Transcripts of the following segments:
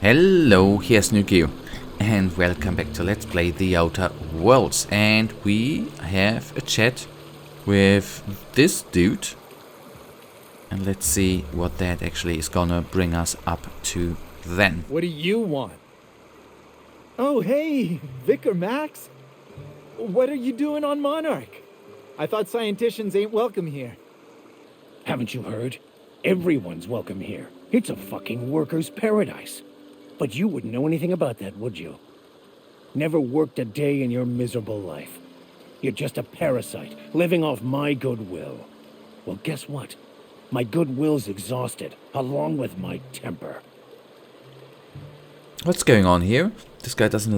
Hello, here's Nukio, and welcome back to Let's Play The Outer Worlds. And we have a chat with this dude. And let's see what that actually is gonna bring us up to then. What do you want? Oh, hey, Vicar Max. What are you doing on Monarch? I thought scienticians ain't welcome here. Haven't you heard? Everyone's welcome here. It's a fucking worker's paradise. But you wouldn't know anything about that, would you? Never worked a day in your miserable life. You're just a parasite, living off my goodwill. Well, guess what? My goodwill's exhausted, along with my temper. What's going on here? This guy doesn't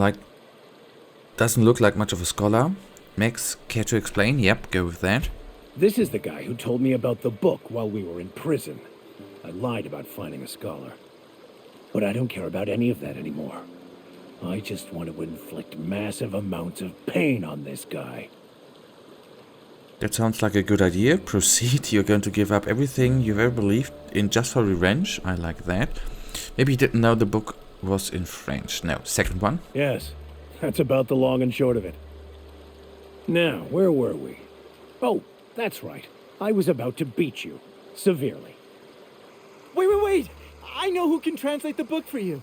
look like much of a scholar. Max, care to explain? Yep, go with that. This is the guy who told me about the book while we were in prison. I lied about finding a scholar. But I don't care about any of that anymore. I just want to inflict massive amounts of pain on this guy. That sounds like a good idea. Proceed. You're going to give up everything you've ever believed in just for revenge. I like that. Maybe you didn't know the book was in French. No, second one. Yes, that's about the long and short of it. Now, where were we? Oh, that's right. I was about to beat you. Severely. Wait! I know who can translate the book for you.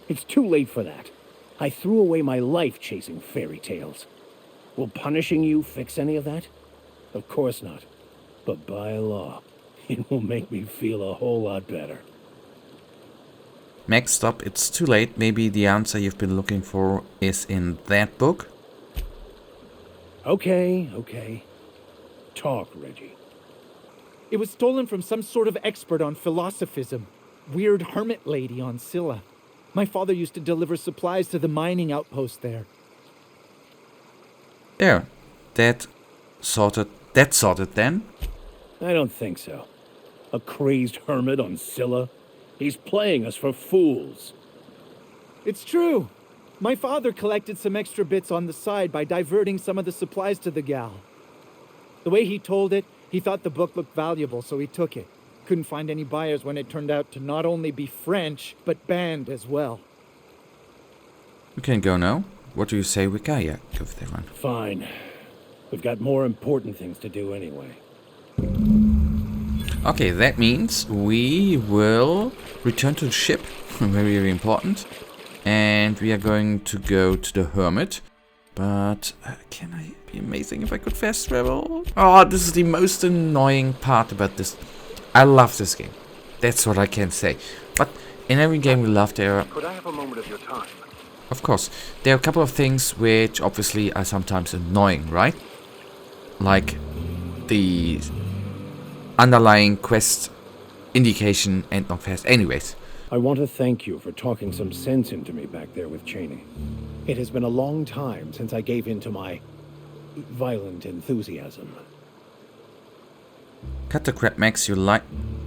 It's too late for that. I threw away my life chasing fairy tales. Will punishing you fix any of that? Of course not. But by law, it will make me feel a whole lot better. Max, stop. It's too late. Maybe the answer you've been looking for is in that book. Okay. Talk, Reggie. It was stolen from some sort of expert on philosophism. Weird hermit lady on Scylla. My father used to deliver supplies to the mining outpost there. There. That sorted then. I don't think so. A crazed hermit on Scylla? He's playing us for fools. It's true. My father collected some extra bits on the side by diverting some of the supplies to the gal. The way he told it, he thought the book looked valuable, so he took it. Couldn't find any buyers when it turned out to not only be French, but banned as well. We can go now. What do you say, Wicca? Yeah, go with that one. Fine. We've got more important things to do anyway. Okay, that means we will return to the ship. Very, very important. And we are going to go to the hermit. But can I be amazing if I could fast travel? Oh, this is the most annoying part about this. I love this game. That's what I can say. But in every game we love, there are... Could I have a moment of your time? Of course. There are a couple of things which obviously are sometimes annoying, right? Like the underlying quest indication and not fast. Anyways. I want to thank you for talking some sense into me back there with Cheney. It has been a long time since I gave in to my violent enthusiasm. Cut the crap, Max. You lied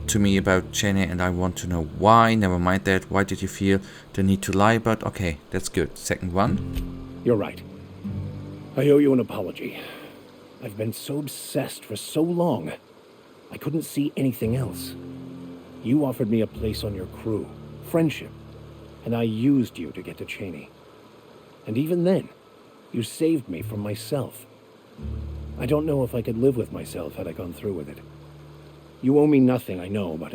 to me about Cheney and I want to know why. Never mind that. Why did you feel the need to lie about? Okay, that's good. Second one. You're right. I owe you an apology. I've been so obsessed for so long. I couldn't see anything else. You offered me a place on your crew, friendship, and I used you to get to Cheney. And even then, you saved me from myself. I don't know if I could live with myself had I gone through with it. You owe me nothing, I know, but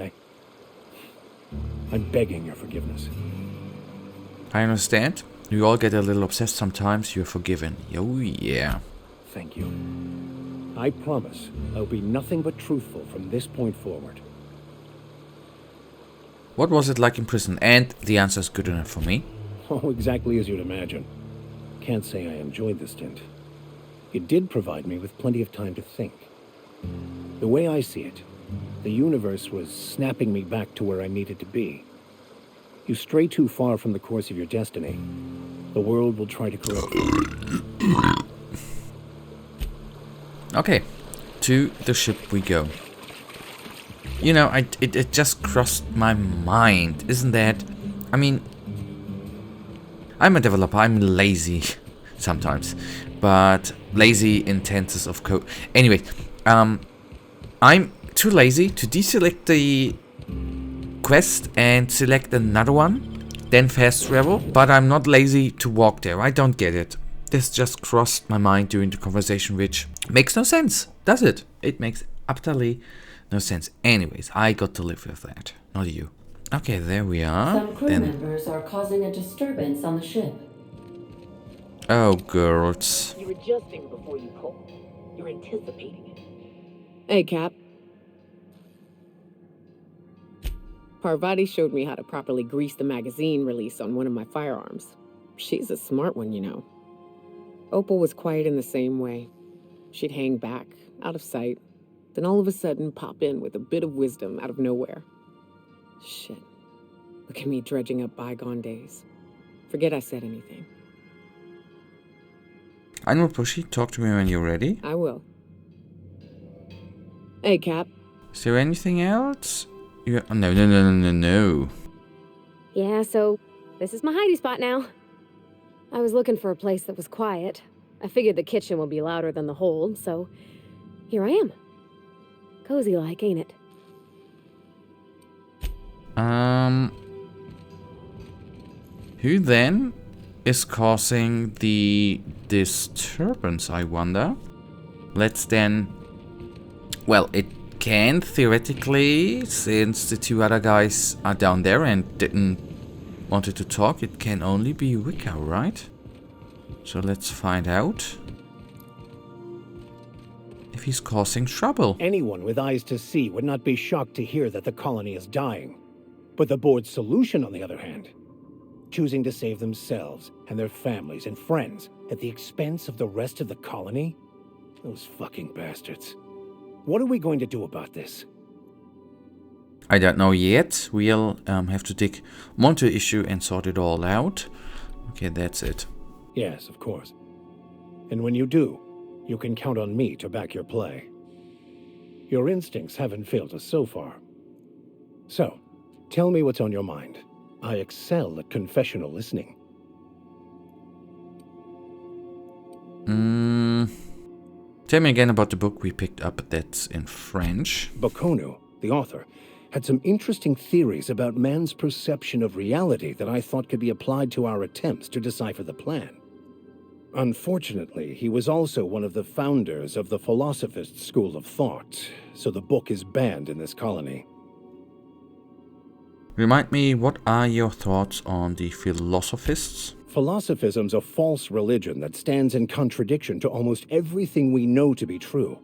I'm begging your forgiveness. I understand. We all get a little obsessed sometimes. You're forgiven. Oh yeah. Thank you. I promise I'll be nothing but truthful from this point forward. What was it like in prison? And the answer is good enough for me. Oh, exactly as you'd imagine. Can't say I enjoyed the stint. It did provide me with plenty of time to think. The way I see it, the universe was snapping me back to where I needed to be. You stray too far from the course of your destiny, the world will try to correct you. Okay, to the ship we go. You know, it just crossed my mind, isn't that? I mean, I'm a developer, I'm lazy sometimes, but lazy in tenses of code. Anyway, I'm too lazy to deselect the quest and select another one then fast travel, but I'm not lazy to walk there. I don't get it. This just crossed my mind during the conversation, which makes no sense, does it? It makes utterly no sense. Anyways, I got to live with that, not you. Okay, there we are. Some crew members are causing a disturbance on the ship. Oh, girls. You're adjusting before you pull. You're anticipating it. Hey, Cap. Parvati showed me how to properly grease the magazine release on one of my firearms. She's a smart one, you know. Opal was quiet in the same way. She'd hang back, out of sight, then all of a sudden pop in with a bit of wisdom out of nowhere. Shit. Look at me dredging up bygone days. Forget I said anything. I know, Pushy. Talk to me when you're ready. I will. Hey, Cap. Is there anything else? Yeah. No. Yeah, so this is my hidey spot now. I was looking for a place that was quiet. I figured the kitchen would be louder than the hold, so here I am. Cozy like, ain't it? Who then is causing the disturbance, I wonder? Let's then... Well, it can theoretically, since the two other guys are down there and didn't wanted to talk, it can only be Wicca, right? So let's find out if he's causing trouble. Anyone with eyes to see would not be shocked to hear that the colony is dying. But the board's solution, on the other hand, choosing to save themselves and their families and friends at the expense of the rest of the colony? Those fucking bastards. What are we going to do about this? I don't know yet. We'll have to dig onto the issue and sort it all out. Okay, that's it. Yes, of course. And when you do, you can count on me to back your play. Your instincts haven't failed us so far. So, tell me what's on your mind. I excel at confessional listening. Tell me again about the book we picked up that's in French. Bokonu, the author, had some interesting theories about man's perception of reality that I thought could be applied to our attempts to decipher the plan. Unfortunately, he was also one of the founders of the Philosophist school of thought, so the book is banned in this colony. Remind me, what are your thoughts on the Philosophists? Philosophism's a false religion that stands in contradiction to almost everything we know to be true.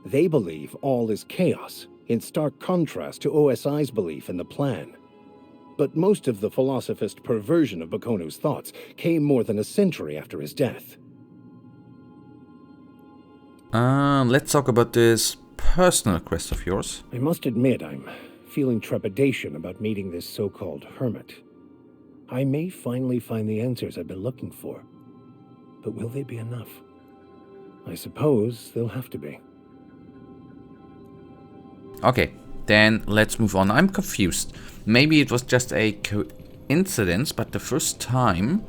They believe all is chaos, in stark contrast to OSI's belief in the plan. But most of the Philosophist perversion of Bokonu's thoughts came more than a century after his death. Let's talk about this personal quest of yours. I must admit, I'm feeling trepidation about meeting this so-called hermit. I may finally find the answers I've been looking for. But will they be enough? I suppose they'll have to be. Okay, then let's move on. I'm confused. Maybe it was just a coincidence, but the first time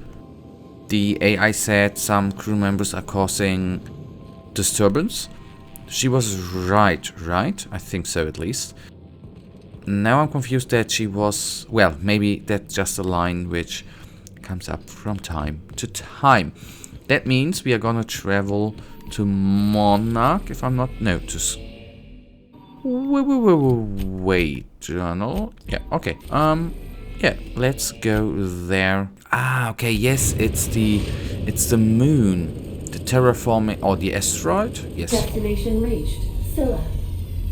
the AI said some crew members are causing disturbance, she was right? I think so, at least. Now I'm confused that she was... Well, maybe that's just a line which comes up from time to time. That means we are gonna travel to Monarch, if I'm not... No, to... Wait, journal? Yeah, okay. Yeah, let's go there. Ah, okay, yes, it's the moon. The terraforming... Or the asteroid? Yes. Destination reached. Scylla.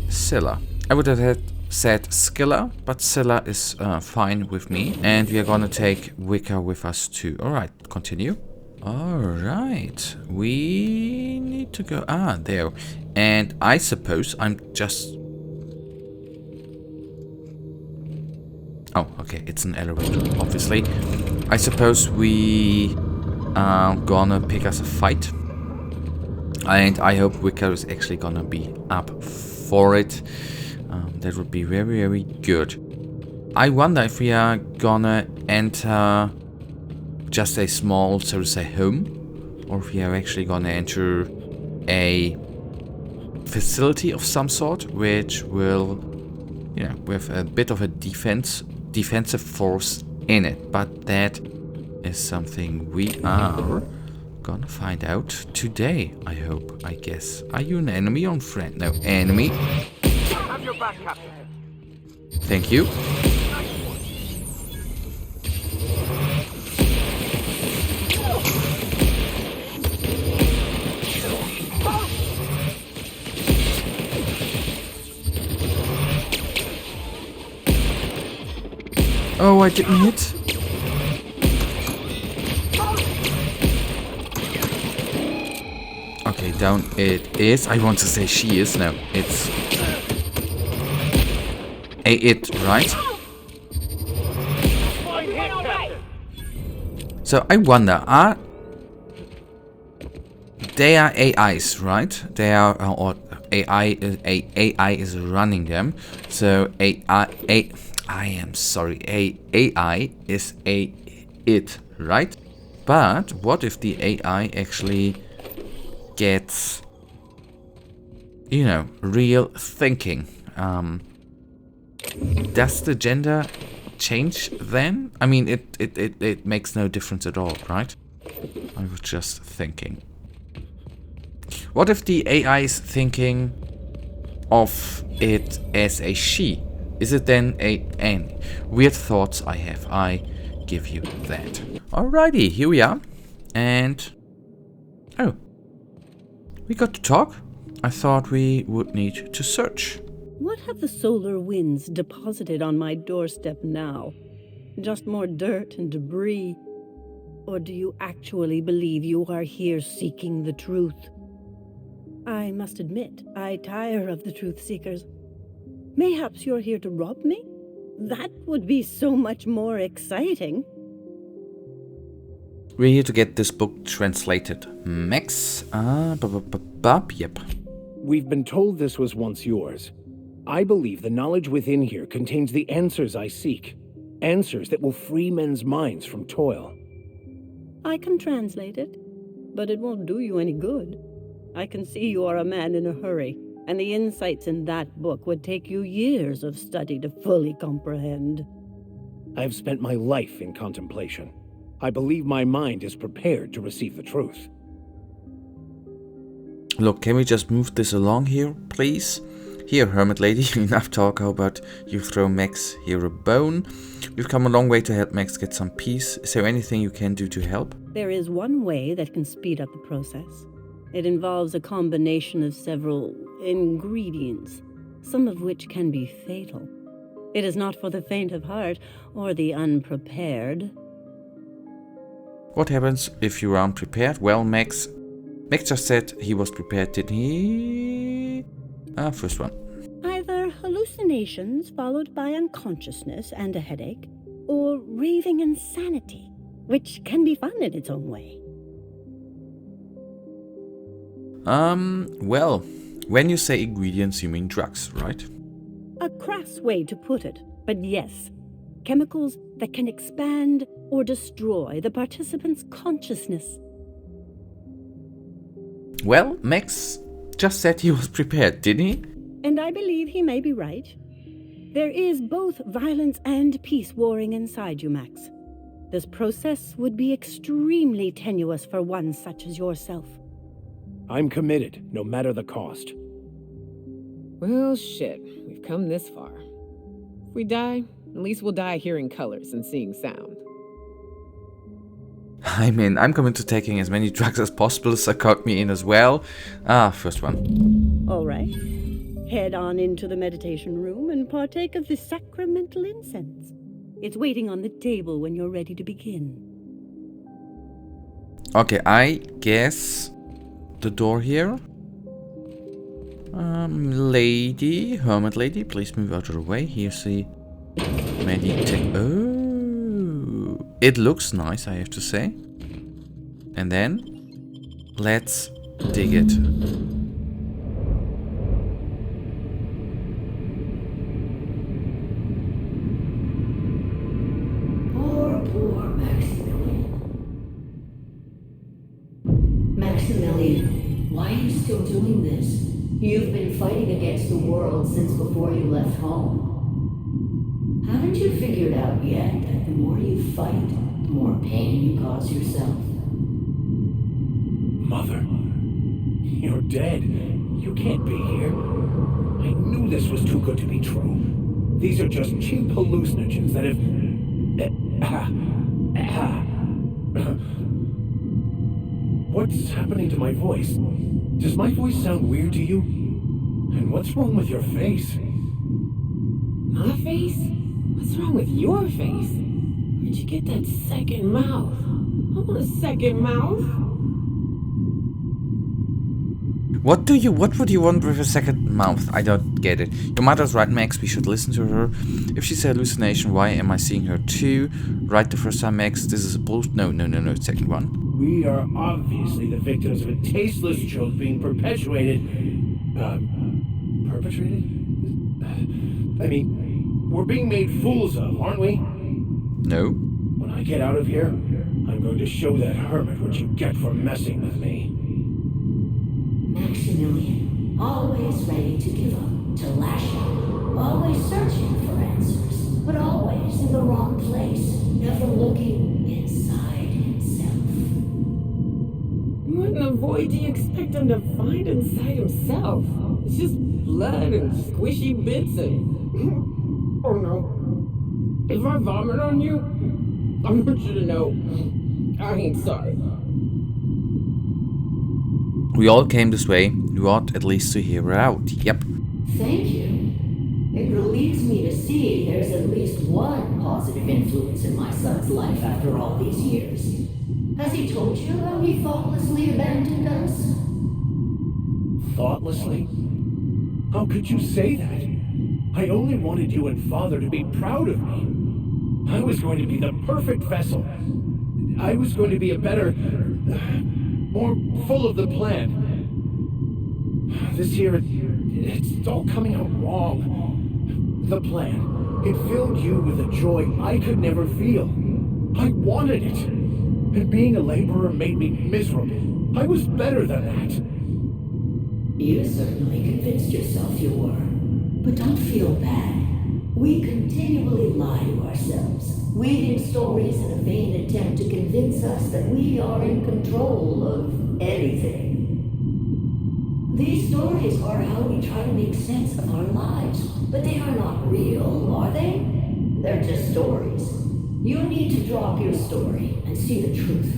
Scylla. I would have said Scylla, but Scylla is fine with me. And we are gonna take Wicca with us too. Alright, continue. Alright, we need to go... Ah, there. And I suppose I'm just... Oh, okay, it's an elevator, obviously. I suppose we are gonna pick us a fight. And I hope Wicca is actually gonna be up for it. That would be very, very good. I wonder if we are gonna enter just a small, so to say, home. Or if we are actually gonna enter a facility of some sort, which will, you know, with a bit of a defensive force in it. But that is something we are gonna find out today, I hope, I guess. Are you an enemy or friend? No, enemy. Have your back, Captain. Thank you. Oh, I didn't hit. Okay, down it is. I want to say she is. No, it's it, right? So I wonder, they are AIs, right? They are, or AI is running them. So AI is it, right? But what if the AI actually gets, you know, real thinking? Does the gender change then? I mean, it makes no difference at all, right? I was just thinking. What if the AI is thinking of it as a she? Is it then an? Weird thoughts I have. I give you that. Alrighty, here we are. And... oh. We got to talk. I thought we would need to search. What have the solar winds deposited on my doorstep now? Just more dirt and debris? Or do you actually believe you are here seeking the truth? I must admit, I tire of the truth seekers. Mayhaps you're here to rob me? That would be so much more exciting. We're here to get this book translated. Max? Yep. We've been told this was once yours. I believe the knowledge within here contains the answers I seek. Answers that will free men's minds from toil. I can translate it, but it won't do you any good. I can see you are a man in a hurry, and the insights in that book would take you years of study to fully comprehend. I have spent my life in contemplation. I believe my mind is prepared to receive the truth. Look, can we just move this along here, please? Here, Hermit Lady, enough talk. How about you throw Max here a bone? We've come a long way to help Max get some peace. Is there anything you can do to help? There is one way that can speed up the process. It involves a combination of several ingredients, some of which can be fatal. It is not for the faint of heart or the unprepared. What happens if you are unprepared? Well, Max just said he was prepared, didn't he? First one. Either hallucinations followed by unconsciousness and a headache, or raving insanity, which can be fun in its own way. Well, when you say ingredients, you mean drugs, right? A crass way to put it, but yes. Chemicals that can expand or destroy the participant's consciousness. Well, Max just said he was prepared, didn't he? And I believe he may be right. There is both violence and peace warring inside you, Max. This process would be extremely tenuous for one such as yourself. I'm committed, no matter the cost. Well, shit. We've come this far. If we die, at least we'll die hearing colors and seeing sound. I mean, I'm coming to taking as many drugs as possible, so count me in as well. First one. All right. Head on into the meditation room and partake of the sacramental incense. It's waiting on the table when you're ready to begin. Okay, I guess the door here. Lady, Hermit Lady, please move out of the way. Here's the oh, it looks nice, I have to say. And then let's dig it. Poor Maximilian. Maximilian, why are you still doing this? You've been fighting against the world since before you left home. Haven't you figured out yet that the more you fight, the more pain you cause yourself? Mother, you're dead. You can't be here. I knew this was too good to be true. These are just cheap hallucinogens that have... What's happening to my voice? Does my voice sound weird to you? And what's wrong with your face? My face? What's wrong with your face? Where'd you get that second mouth? I want a second mouth. What would you want with a second mouth? I don't get it. Your mother's right, Max, we should listen to her. If she's a hallucination, why am I seeing her too? Right the first time, Max, this is a bullshit. No, second one. We are obviously the victims of a tasteless joke being perpetuated. Perpetrated? I mean, we're being made fools of, aren't we? No. When I get out of here, I'm going to show that hermit what you get for messing with me. Maximilian, always ready to give up, to lash out, always searching for answers, but always in the wrong place, never looking inside himself. What in the void do you expect him to find inside himself? It's just blood and squishy bits and... Oh no. If I vomit on you, I want you to know I ain't sorry. We all came this way. You ought at least to hear her out. Yep. Thank you. It relieves me to see there's at least one positive influence in my son's life after all these years. Has he told you how he thoughtlessly abandoned us? Thoughtlessly? How could you say that? I only wanted you and Father to be proud of me. I was going to be the perfect vessel. I was going to be a better... more full of the plan. This year, it's all coming out wrong. The plan. It filled you with a joy I could never feel. I wanted it. And being a laborer made me miserable. I was better than that. You certainly convinced yourself you were. But don't feel bad. We continually lie to ourselves, weaving stories in a vain attempt to convince us that we are in control of anything. These stories are how we try to make sense of our lives, but they are not real, are they? They're just stories. You need to drop your story and see the truth.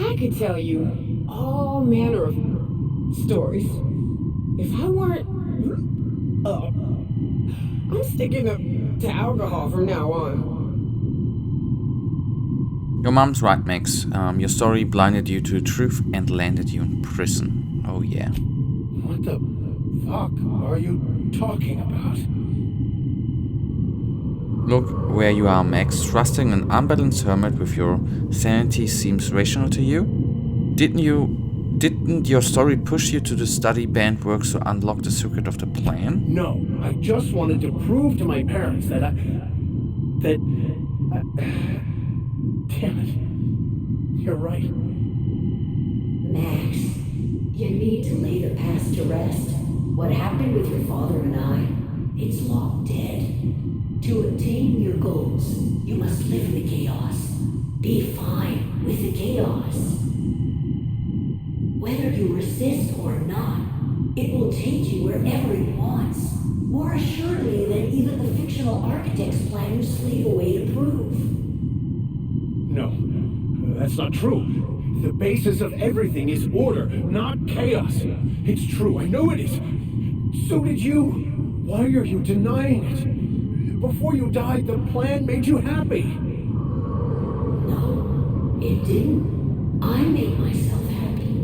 I could tell you all manner of stories. If I weren't... I'm sticking to alcohol from now on. Your mom's right, Max. Your story blinded you to the truth and landed you in prison. Oh yeah. What the fuck are you talking about? Look where you are, Max. Trusting an unbalanced hermit with your sanity seems rational to you? Didn't your story push you to the study band works to unlock the secret of the plan? No, I just wanted to prove to my parents that damn it. You're right. Max, you need to lay the past to rest. What happened with your father and I, it's long dead. To attain your goals, you must live in the chaos. Be fine with the chaos. Whether you resist or not, it will take you wherever it wants. More assuredly than even the fictional architect's plan you slave away to prove. No, that's not true. The basis of everything is order, not chaos. It's true, I know it is. So did you. Why are you denying it? Before you died, the plan made you happy. No, it didn't. I made myself happy.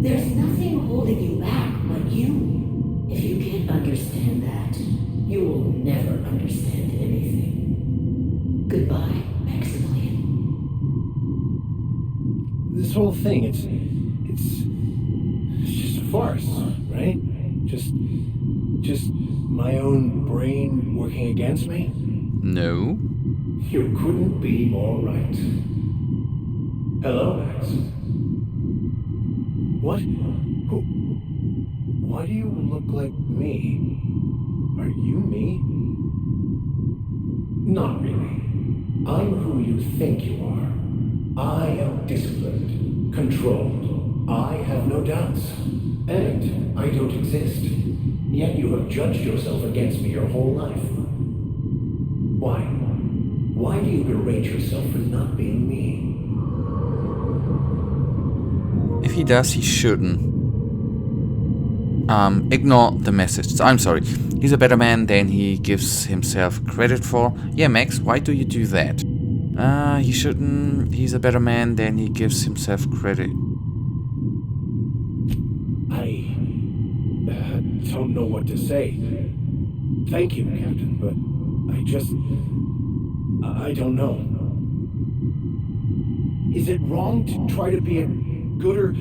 There's nothing holding you back but you. If you can't understand that, you will never understand anything. Goodbye, Maximilian. This whole thing, it's just a farce, right? Just my own brain working against me? No. You couldn't be more right. Hello, Max. What? Who? Why do you look like me? Are you me? Not really. I'm who you think you are. I am disciplined, controlled. I have no doubts. And I don't exist. Yet you have judged yourself against me your whole life. Why? Why do you berate yourself for not being me? If he does, he shouldn't. Ignore the message. I'm sorry. He's a better man than he gives himself credit for. Yeah, Max, why do you do that? He shouldn't. He's a better man than he gives himself credit. I don't know what to say. Thank you, Captain, but I don't know. Is it wrong to try to be a gooder,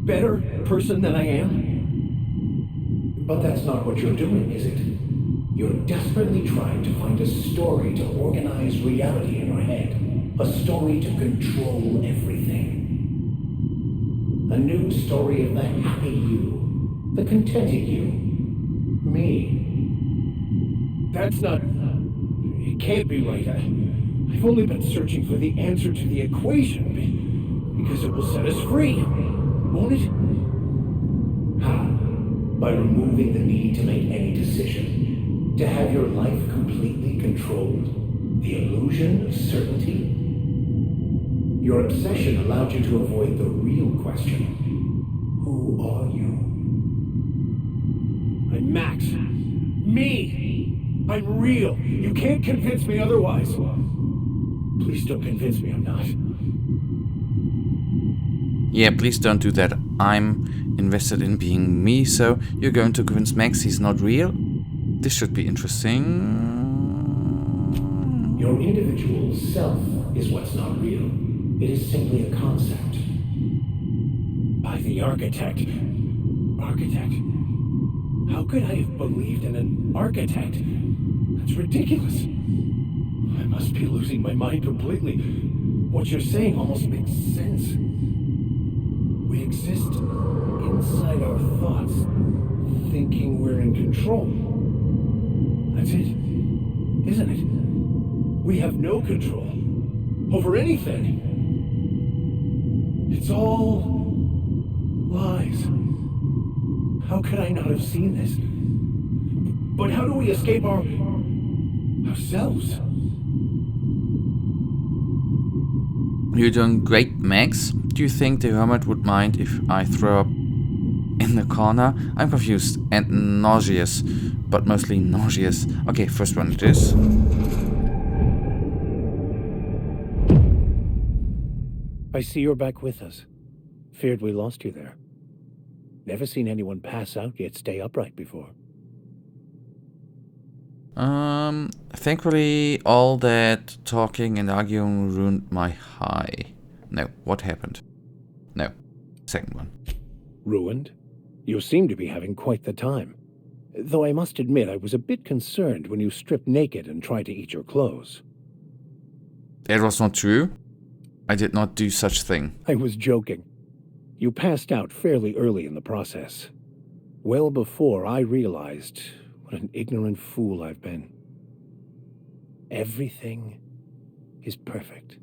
better person than I am? But that's not what you're doing, is it? You're desperately trying to find a story to organize reality in your head. A story to control everything. A new story of the happy you, the contented you, me. That's not... It can't be right. I've only been searching for the answer to the equation, because it will set us free, won't it? How? By removing the need to make any decision, to have your life completely controlled, the illusion of certainty. Your obsession allowed you to avoid the real question. Who are you? I'm Max. Me! I'm real. You can't convince me otherwise. Please don't convince me I'm not. Yeah, please don't do that. I'm invested in being me, so you're going to convince Max he's not real? This should be interesting. Your individual self is what's not real. It is simply a concept. By the architect. Architect? How could I have believed in an architect? That's ridiculous. I must be losing my mind completely. What you're saying almost makes sense. We exist inside our thoughts, thinking we're in control. That's it, isn't it? We have no control over anything. It's all lies. How could I not have seen this? But how do we escape ourselves? You're doing great, Max. Do you think the hermit would mind if I throw up in the corner? I'm confused and nauseous, but mostly nauseous. Okay, first one it is. I see you're back with us. Feared we lost you there. Never seen anyone pass out yet stay upright before. Thankfully, all that talking and arguing ruined my high. No, what happened? No, second one. Ruined? You seem to be having quite the time. Though I must admit I was a bit concerned when you stripped naked and tried to eat your clothes. That was not true. I did not do such thing. I was joking. You passed out fairly early in the process. Well before I realized what an ignorant fool I've been. Everything is perfect.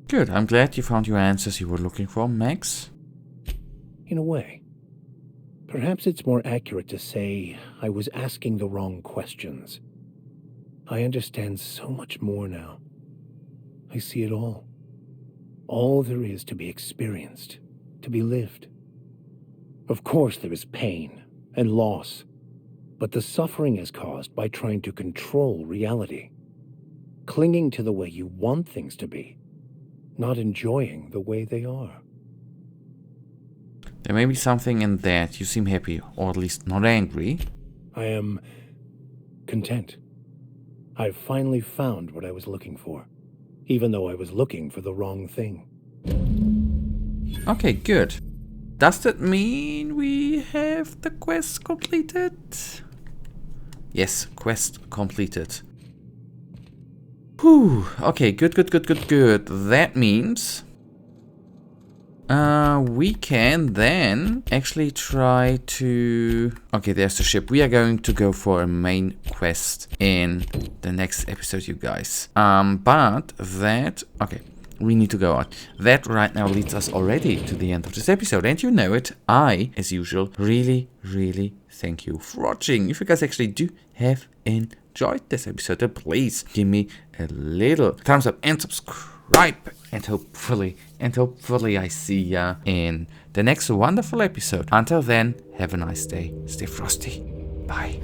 Good, I'm glad you found your answers you were looking for, Max. In a way. Perhaps it's more accurate to say I was asking the wrong questions. I understand so much more now. I see it all. All there is to be experienced, to be lived. Of course there is pain and loss, but the suffering is caused by trying to control reality, clinging to the way you want things to be, not enjoying the way they are. There may be something in that. You seem happy, or at least not angry. I am content. I've finally found what I was looking for, even though I was looking for the wrong thing. Okay, good. Does that mean we have the quest completed? Yes, quest completed. Whew. Okay, good. That means... we can then actually try to... Okay, there's the ship. We are going to go for a main quest in the next episode, you guys. But that... Okay, we need to go out. That right now leads us already to the end of this episode. And you know it, I, as usual, really thank you for watching. If you guys actually do have enjoyed this episode, then please give me a little thumbs up and subscribe. And hopefully I see ya in the next wonderful episode. Until then, have a nice day. Stay frosty. Bye.